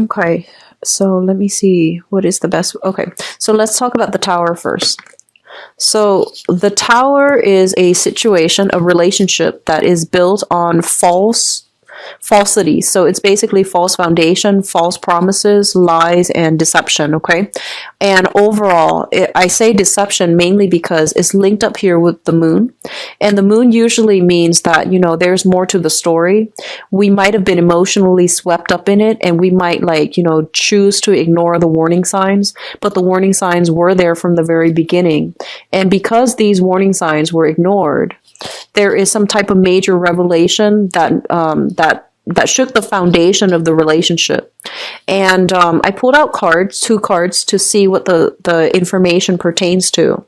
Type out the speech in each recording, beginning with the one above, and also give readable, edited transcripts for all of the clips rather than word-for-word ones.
Okay, so let me see what is the best. Okay, so let's talk about the tower first. So the tower is a situation, a relationship that is built on falsity. So it's basically false foundation, false promises, lies, and deception. Okay. And overall, I say deception mainly because it's linked up here with the moon. And the moon usually means that, there's more to the story. We might have been emotionally swept up in it, and we might, choose to ignore the warning signs. But the warning signs were there from the very beginning. And because these warning signs were ignored, there is some type of major revelation that shook the foundation of the relationship. And I pulled out two cards, to see what the information pertains to.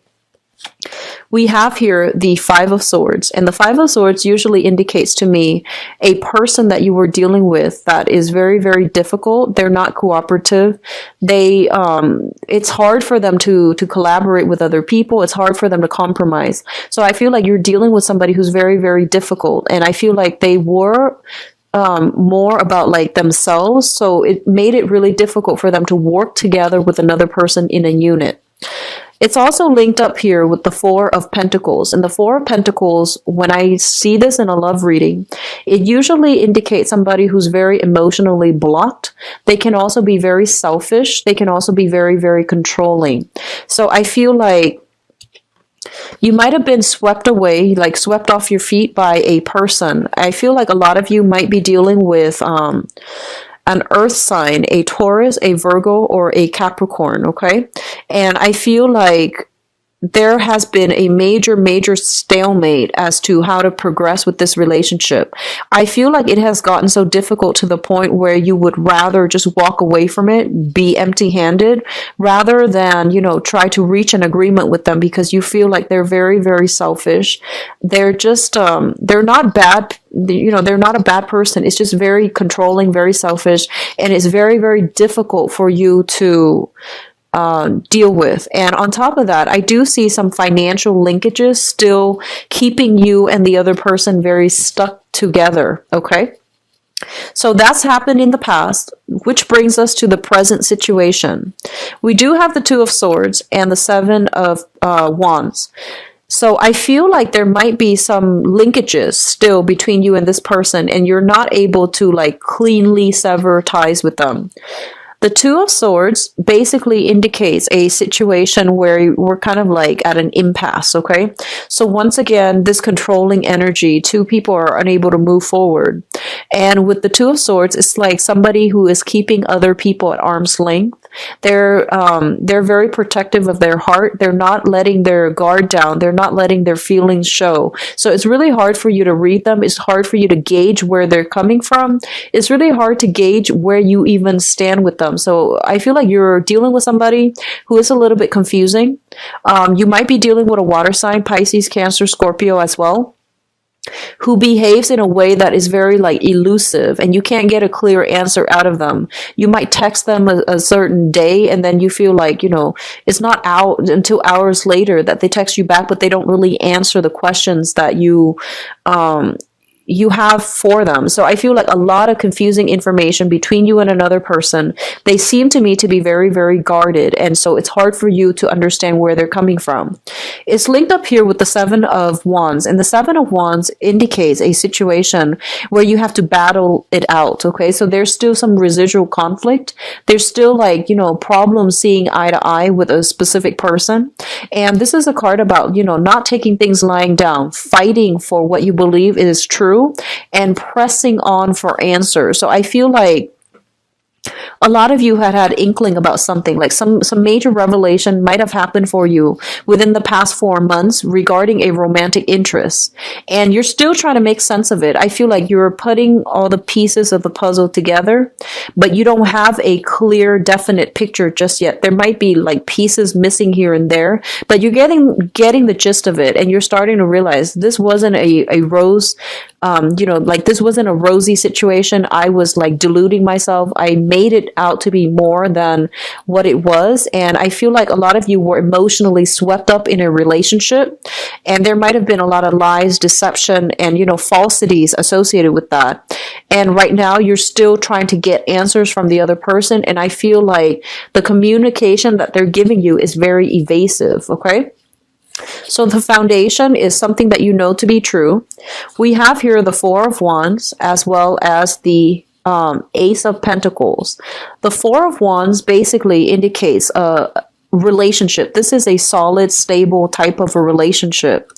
We have here the Five of Swords, and the Five of Swords usually indicates to me a person that you were dealing with that is very, very difficult. They're not cooperative. It's hard for them to collaborate with other people. It's hard for them to compromise. So I feel like you're dealing with somebody who's very, very difficult, and I feel like they were more about like themselves. So it made it really difficult for them to work together with another person in a unit. It's also linked up here with the Four of Pentacles. And the Four of Pentacles, when I see this in a love reading, it usually indicates somebody who's very emotionally blocked. They can also be very selfish. They can also be very, very controlling. So I feel like you might have been swept away, like swept off your feet by a person. I feel like a lot of you might be dealing with an earth sign, a Taurus, a Virgo, or a Capricorn, okay? And I feel like there has been a major, major stalemate as to how to progress with this relationship. I feel like it has gotten so difficult to the point where you would rather just walk away from it, be empty-handed, rather than, try to reach an agreement with them, because you feel like they're very, very selfish. They're just, they're not bad. They're not a bad person. It's just very controlling, very selfish, and it's very, very difficult for you to deal with. And on top of that, I do see some financial linkages still keeping you and the other person very stuck together. Okay. So that's happened in the past, which brings us to the present situation. We do have the Two of Swords and the Seven of Wands. So I feel like there might be some linkages still between you and this person, and you're not able to like cleanly sever ties with them. The Two of Swords basically indicates a situation where we're kind of like at an impasse, okay? So once again, this controlling energy, two people are unable to move forward. And with the Two of Swords, it's like somebody who is keeping other people at arm's length. They're very protective of their heart. They're not letting their guard down. They're not letting their feelings show. So it's really hard for you to read them. It's hard for you to gauge where they're coming from. It's really hard to gauge where you even stand with them. So I feel like you're dealing with somebody who is a little bit confusing. You might be dealing with a water sign, Pisces, Cancer, Scorpio as well, who behaves in a way that is very like elusive, and you can't get a clear answer out of them. You might text them a certain day, and then you feel like, it's not out until hours later that they text you back, but they don't really answer the questions that you have for them. So I feel like a lot of confusing information between you and another person. They seem to me to be very, very guarded, and so it's hard for you to understand where they're coming from. It's linked up here with the Seven of Wands, and the Seven of Wands indicates a situation where you have to battle it out, okay? So there's still some residual conflict. There's still like, problems seeing eye to eye with a specific person. And this is a card about, not taking things lying down, fighting for what you believe is true, and pressing on for answers. So I feel like a lot of you had inkling about something, like some major revelation might have happened for you within the past 4 months regarding a romantic interest, and you're still trying to make sense of it. I feel like you're putting all the pieces of the puzzle together, but you don't have a clear, definite picture just yet. There might be like pieces missing here and there, but you're getting the gist of it, and you're starting to realize this wasn't a rose, like this wasn't a rosy situation. I was like deluding myself. I made it out to be more than what it was. And I feel like a lot of you were emotionally swept up in a relationship, and there might have been a lot of lies, deception, and, falsities associated with that. And right now you're still trying to get answers from the other person. And I feel like the communication that they're giving you is very evasive. Okay. So the foundation is something that you know to be true. We have here the Four of Wands as well as the Ace of Pentacles. The Four of Wands basically indicates a relationship. This is a solid, stable type of a relationship.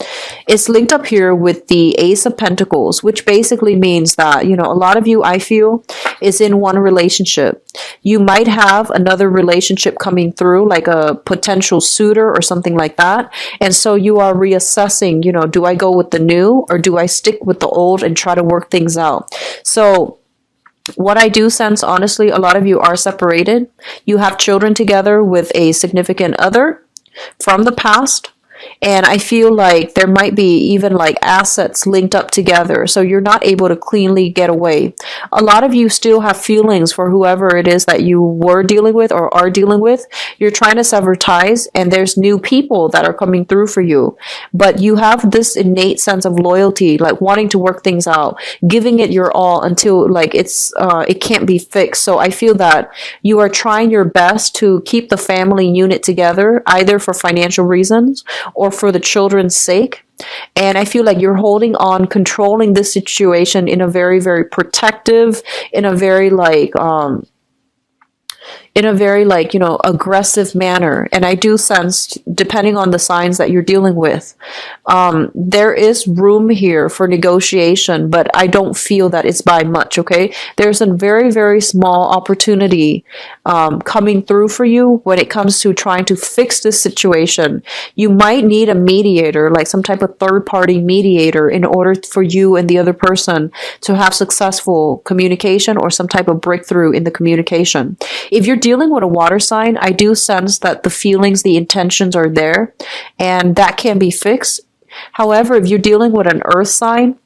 It's linked up here with the Ace of Pentacles, which basically means that, a lot of you, I feel, is in one relationship. You might have another relationship coming through, like a potential suitor or something like that. And so you are reassessing, do I go with the new or do I stick with the old and try to work things out? So what I do sense, honestly, a lot of you are separated. You have children together with a significant other from the past. And I feel like there might be even like assets linked up together. So you're not able to cleanly get away. A lot of you still have feelings for whoever it is that you were dealing with or are dealing with. You're trying to sever ties, and there's new people that are coming through for you. But you have this innate sense of loyalty, like wanting to work things out, giving it your all until like it can't be fixed. So I feel that you are trying your best to keep the family unit together, either for financial reasons or for the children's sake. And I feel like you're holding on, controlling this situation in a very, very protective, in a very aggressive manner. And I do sense, depending on the signs that you're dealing with, there is room here for negotiation, but I don't feel that it's by much, okay? There's a very, very small opportunity coming through for you when it comes to trying to fix this situation. You might need a mediator, like some type of third-party mediator, in order for you and the other person to have successful communication or some type of breakthrough in the communication. If you're dealing with a water sign, I do sense that the feelings, the intentions are there, and that can be fixed. However, if you're dealing with an earth sign,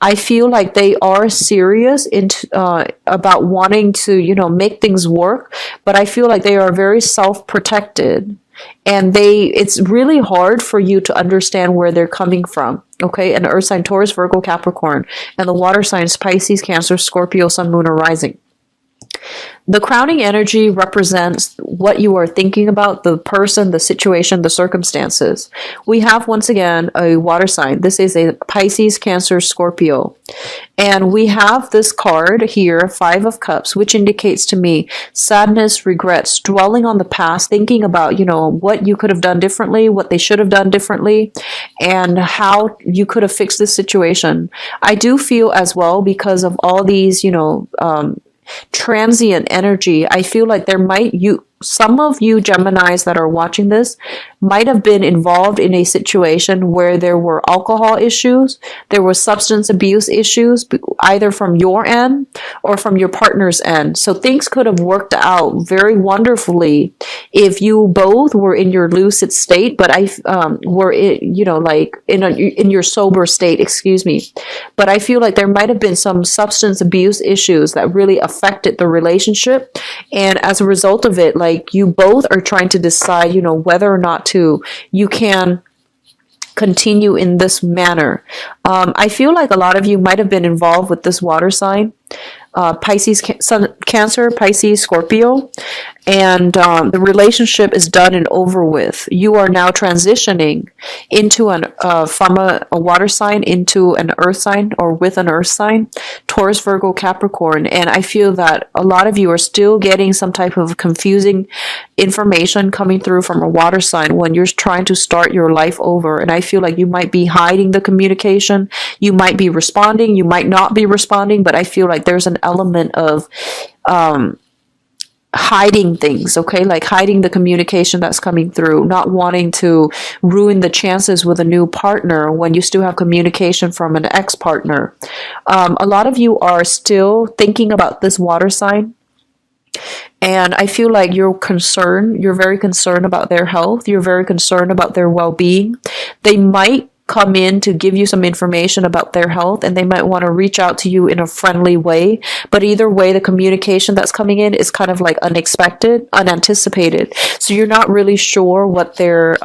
I feel like they are serious about wanting to, make things work, but I feel like they are very self-protected, and it's really hard for you to understand where they're coming from. Okay, an earth sign, Taurus, Virgo, Capricorn, and the water signs, Pisces, Cancer, Scorpio, Sun, Moon, or Rising. The crowning energy represents what you are thinking about, the person, the situation, the circumstances. We have, once again, a water sign. This is a Pisces, Cancer, Scorpio. And we have this card here, Five of Cups, which indicates to me sadness, regrets, dwelling on the past, thinking about, what you could have done differently, what they should have done differently, and how you could have fixed this situation. I do feel as well, because of all these, transient energy, I feel like some of you Geminis that are watching this might have been involved in a situation where there were alcohol issues, there were substance abuse issues, either from your end or from your partner's end. So things could have worked out very wonderfully if you both were in your lucid state, but were in your sober state, excuse me. But I feel like there might have been some substance abuse issues that really affected the relationship, and as a result of it, like, you both are trying to decide, whether or not you can continue in this manner. I feel like a lot of you might have been involved with this water sign, Pisces, Cancer, Pisces, Scorpio, and the relationship is done and over with. You are now transitioning into from a water sign into an earth sign, or with an earth sign, Taurus, Virgo, Capricorn. And I feel that a lot of you are still getting some type of confusing information coming through from a water sign when you're trying to start your life over. And I feel like you might be hiding the communication. You might be responding, you might not be responding, but I feel like there's an element of hiding things, okay? Like hiding the communication that's coming through, not wanting to ruin the chances with a new partner when you still have communication from an ex-partner. A lot of you are still thinking about this water sign, and I feel like you're very concerned about their health, you're very concerned about their well-being. They might come in to give you some information about their health, and they might want to reach out to you in a friendly way. But either way, the communication that's coming in is kind of like unexpected, unanticipated. So you're not really sure what they're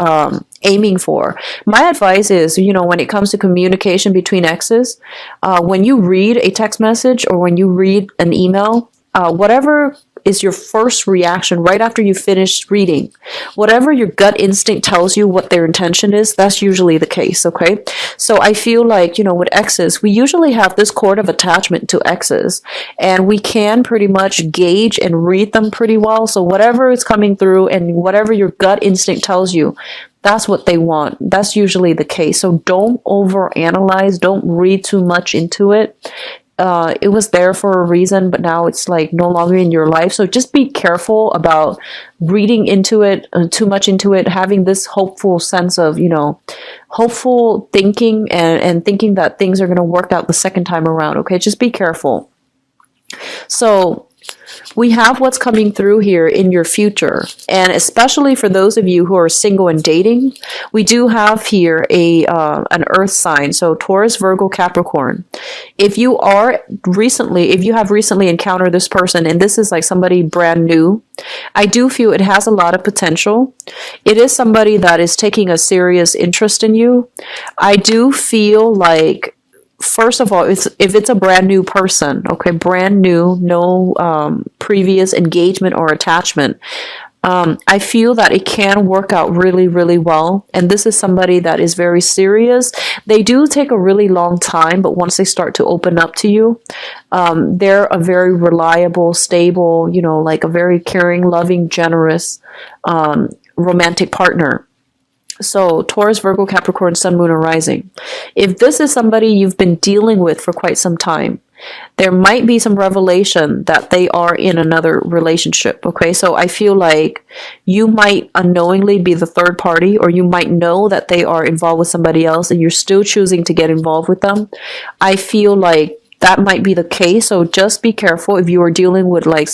aiming for. My advice is, when it comes to communication between exes, when you read a text message or when you read an email, whatever is your first reaction right after you finish reading, whatever your gut instinct tells you what their intention is, that's usually the case, okay? So I feel like, with exes, we usually have this cord of attachment to exes, and we can pretty much gauge and read them pretty well. So whatever is coming through and whatever your gut instinct tells you, that's what they want. That's usually the case. So don't overanalyze, don't read too much into it. It was there for a reason, but now it's like no longer in your life. So just be careful about reading into it, too much into it, having this hopeful sense of, hopeful thinking and thinking that things are going to work out the second time around. Okay, just be careful. So we have what's coming through here in your future, and especially for those of you who are single and dating, we do have here an earth sign, so Taurus, Virgo, Capricorn. If you have recently encountered this person and this is like somebody brand new, I do feel it has a lot of potential. It is somebody that is taking a serious interest in you. I do feel like, first of all, if it's a brand new person, okay, brand new, no previous engagement or attachment, I feel that it can work out really, really well. And this is somebody that is very serious. They do take a really long time, but once they start to open up to you, they're a very reliable, stable, like a very caring, loving, generous, romantic partner. So Taurus, Virgo, Capricorn, Sun, Moon, and Rising. If this is somebody you've been dealing with for quite some time, there might be some revelation that they are in another relationship, okay? So I feel like you might unknowingly be the third party, or you might know that they are involved with somebody else and you're still choosing to get involved with them. I feel like that might be the case, so just be careful if you are dealing with like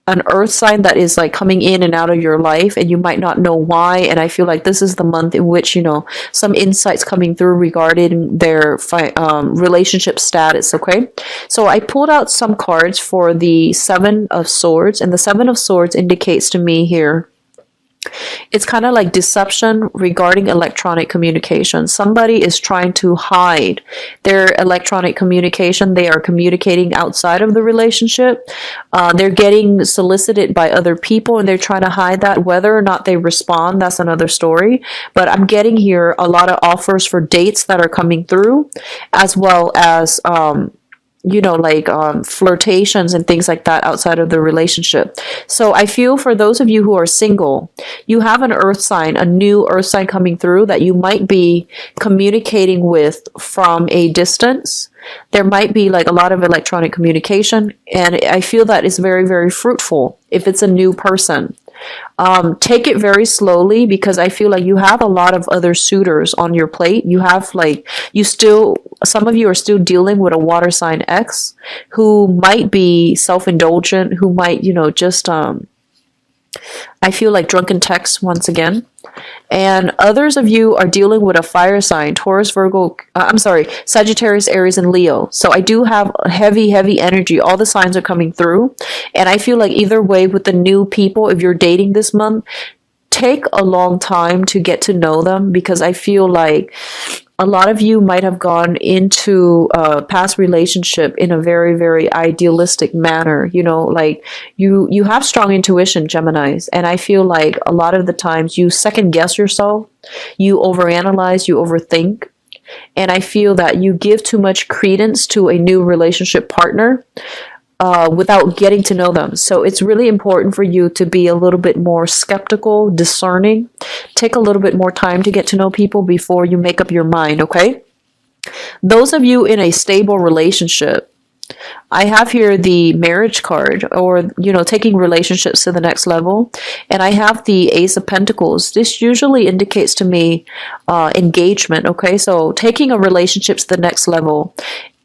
an earth sign that is like coming in and out of your life and you might not know why. And I feel like this is the month in which, some insights coming through regarding their relationship status, okay? So I pulled out some cards for the Seven of Swords, and the Seven of Swords indicates to me here, it's kind of like deception regarding electronic communication. Somebody is trying to hide their electronic communication. They are communicating outside of the relationship. They're getting solicited by other people and they're trying to hide that. Whether or not they respond, that's another story. But I'm getting here a lot of offers for dates that are coming through, as well as flirtations and things like that outside of the relationship. So I feel for those of you who are single, you have an earth sign, a new earth sign coming through that you might be communicating with from a distance. There might be like a lot of electronic communication, and I feel that is very, very fruitful if it's a new person. Take it very slowly, because I feel like you have a lot of other suitors on your plate. Some of you are still dealing with a water sign ex who might be self-indulgent, who might, I feel like drunken texts once again. And others of you are dealing with a fire sign, Sagittarius, Aries, and Leo. So I do have heavy, heavy energy. All the signs are coming through. And I feel like either way with the new people, if you're dating this month, take a long time to get to know them, because I feel like a lot of you might have gone into a past relationship in a very, very idealistic manner. You have strong intuition, Geminis, and I feel like a lot of the times you second guess yourself, you overanalyze, you overthink, and I feel that you give too much credence to a new relationship partner without getting to know them. So it's really important for you to be a little bit more skeptical, discerning. Take a little bit more time to get to know people before you make up your mind, okay? Those of you in a stable relationship, I have here the marriage card, or, taking relationships to the next level. And I have the Ace of Pentacles. This usually indicates to me engagement, okay? So taking a relationship to the next level.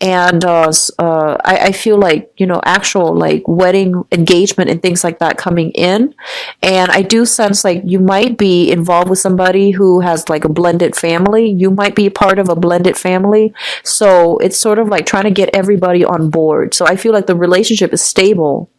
and I feel like, actual like wedding engagement and things like that coming in. And I do sense like you might be involved with somebody who has like a blended family. You might be part of a blended family. So it's sort of like trying to get everybody on board. So I feel like the relationship is stable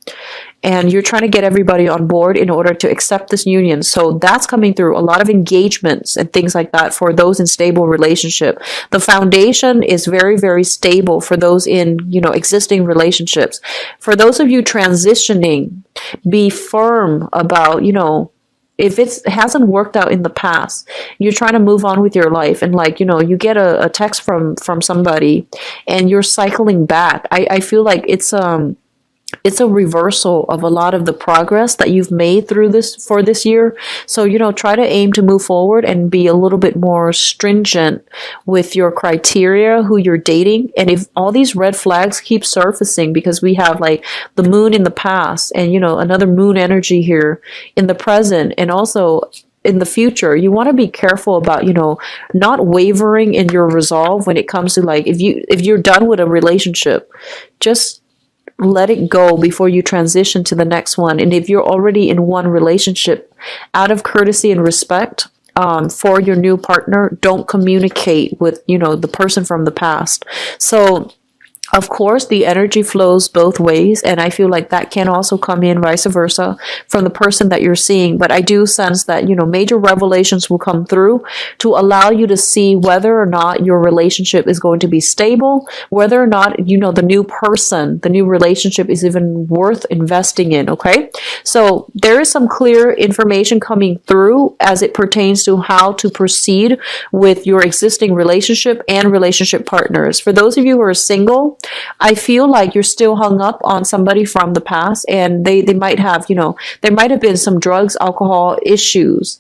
and you're trying to get everybody on board in order to accept this union. So that's coming through a lot of engagements and things like that for those in stable relationship. The foundation is very, very stable for those in, existing relationships. For those of you transitioning, be firm about, if it hasn't worked out in the past, you're trying to move on with your life, and like, you get a text from somebody and you're cycling back. I feel like it's a reversal of a lot of the progress that you've made through this year. So, try to aim to move forward and be a little bit more stringent with your criteria, who you're dating. And if all these red flags keep surfacing, because we have like the moon in the past and, another moon energy here in the present, and also in the future, you want to be careful about, not wavering in your resolve when it comes to like, if you're done with a relationship, just let it go before you transition to the next one. And if you're already in one relationship, out of courtesy and respect for your new partner, don't communicate with, the person from the past. So of course, the energy flows both ways, and I feel like that can also come in vice versa from the person that you're seeing. But I do sense that, major revelations will come through to allow you to see whether or not your relationship is going to be stable, whether or not, the new person, the new relationship is even worth investing in, okay? So there is some clear information coming through as it pertains to how to proceed with your existing relationship and relationship partners. For those of you who are single, I feel like you're still hung up on somebody from the past, and they might have, there might have been some drugs, alcohol issues